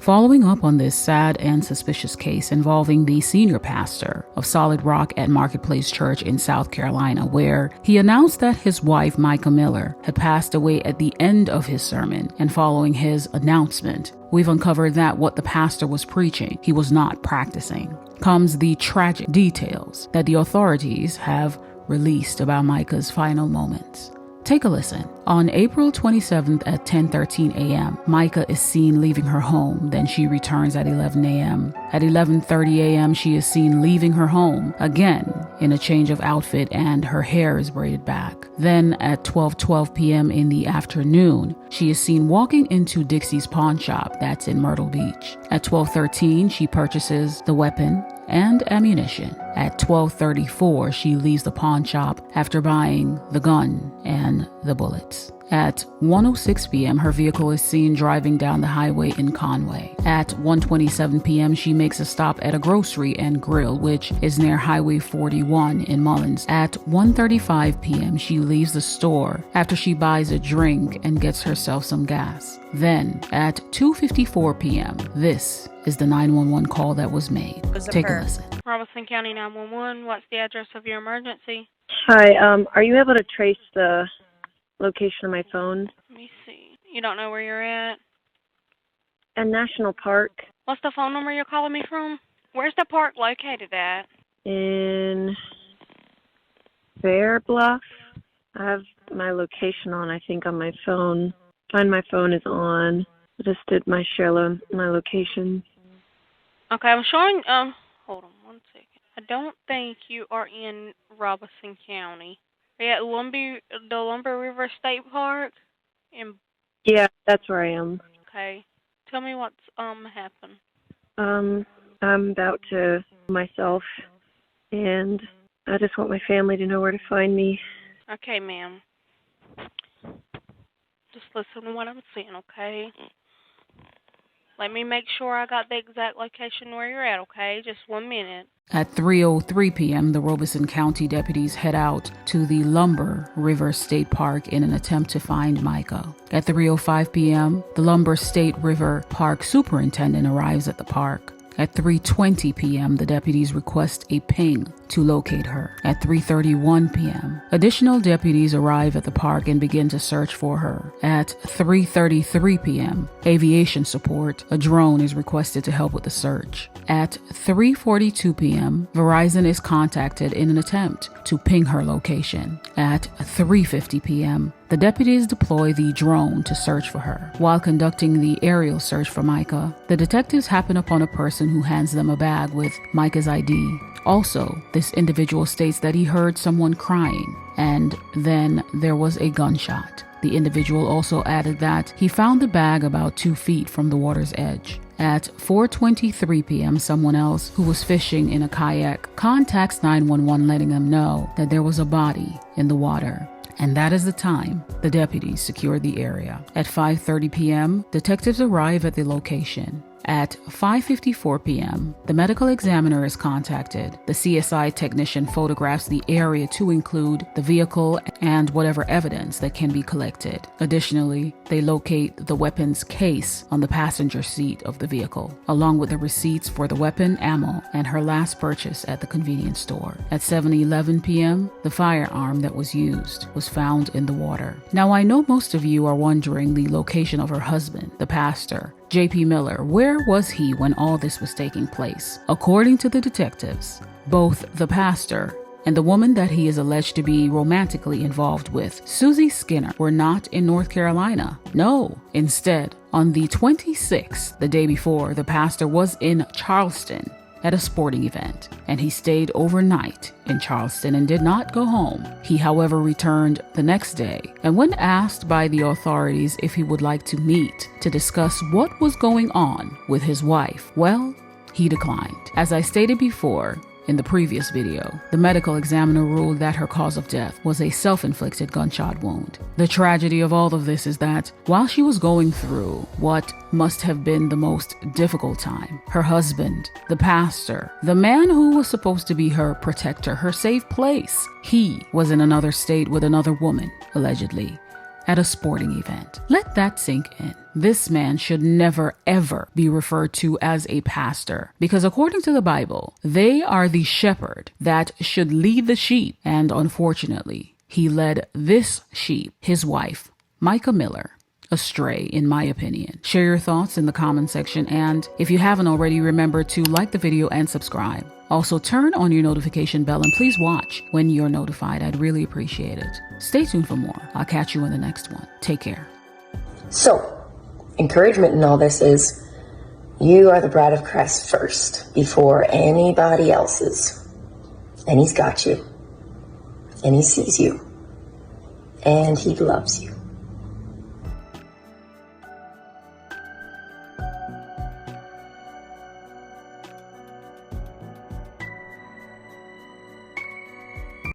Following up on this sad and suspicious case involving the senior pastor of Solid Rock at Marketplace Church in South Carolina, where he announced that his wife, Mica Miller, had passed away at the end of his sermon, and following his announcement, we've uncovered that what the pastor was preaching, he was not practicing, comes the tragic details that the authorities have released about Mica's final moments. Take a listen. On April 27th at 10:13 a.m., Mica is seen leaving her home. Then she returns at 11 a.m. At 11:30 a.m., she is seen leaving her home, again in a change of outfit, and her hair is braided back. Then at 12:12 p.m. in the afternoon, she is seen walking into Dixie's pawn shop that's in Myrtle Beach. At 12:13, she purchases the weapon and ammunition. At 12:34, she leaves the pawn shop after buying the gun and the bullets. At 1:06 p.m., her vehicle is seen driving down the highway in Conway. At 1:27 p.m., she makes a stop at a grocery and grill, which is near Highway 41 in Mullins. At 1:35 p.m., she leaves the store after she buys a drink and gets herself some gas. Then, at 2:54 p.m., this is the 911 call that was made. Take a listen. Robeson County 911, what's the address of your emergency? Hi, are you able to trace the location of my phone? Let me see. You don't know where you're at? And National Park. What's the phone number you're calling me from? Where's the park located at? In Fair Bluff. I have my location on, I think, on my phone. Find My Phone is on. I just did my location. Okay, I'm showing, hold on one second. I don't think you are in Robeson County. Are you at the Lumber River State Park? Yeah, that's where I am. Okay. Tell me what's happened. I'm about to myself, and I just want my family to know where to find me. Okay, ma'am. Just listen to what I'm saying, okay? Let me make sure I got the exact location where you're at, okay? Just 1 minute. At 3:03 p.m., the Robeson County deputies head out to the Lumber River State Park in an attempt to find Mica. At 3:05 p.m., the Lumber State River Park superintendent arrives at the park. At 3:20 p.m., the deputies request a ping to locate her. At 3:31 p.m., additional deputies arrive at the park and begin to search for her. At 3:33 p.m., aviation support, a drone, is requested to help with the search. At 3:42 p.m., Verizon is contacted in an attempt to ping her location. At 3:50 p.m., the deputies deploy the drone to search for her. While conducting the aerial search for Mica, the detectives happen upon a person who hands them a bag with Mica's ID. Also, this individual states that he heard someone crying, and then there was a gunshot. The individual also added that he found the bag about 2 feet from the water's edge. At 4:23 p.m., someone else who was fishing in a kayak contacts 911, letting them know that there was a body in the water. And that is the time the deputies secured the area. At 5:30 p.m., detectives arrive at the location. At 5:54 p.m., the medical examiner is contacted. The CSI technician photographs the area to include the vehicle and whatever evidence that can be collected. Additionally, they locate the weapon's case on the passenger seat of the vehicle, along with the receipts for the weapon, ammo, and her last purchase at the convenience store. At 7:11 p.m., the firearm that was used was found in the water. Now, I know most of you are wondering the location of her husband, the pastor, J.P. Miller. Where was he when all this was taking place? According to the detectives, both the pastor and the woman that he is alleged to be romantically involved with, Susie Skinner, were not in North Carolina. No, instead, on the 26th, the day before, the pastor was in Charleston at a sporting event, and he stayed overnight in Charleston and did not go home. He, however, returned the next day, and when asked by the authorities if he would like to meet to discuss what was going on with his wife, well, he declined. As I stated before, in the previous video, the medical examiner ruled that her cause of death was a self-inflicted gunshot wound. The tragedy of all of this is that while she was going through what must have been the most difficult time, her husband, the pastor, the man who was supposed to be her protector, her safe place, he was in another state with another woman, allegedly. at a sporting event. Let that sink in. This man should never, ever be referred to as a pastor, because according to the Bible, they are the shepherd that should lead the sheep. And unfortunately, he led this sheep, his wife, Mica Miller, astray, in my opinion. Share your thoughts in the comment section, and if you haven't already, remember to like the video and subscribe. Also, turn on your notification bell and please watch when you're notified. I'd really appreciate it. Stay tuned for more. I'll catch you in the next one. Take care. So, encouragement in all this is you are the bride of Christ first before anybody else's. And he's got you. And he sees you. And he loves you.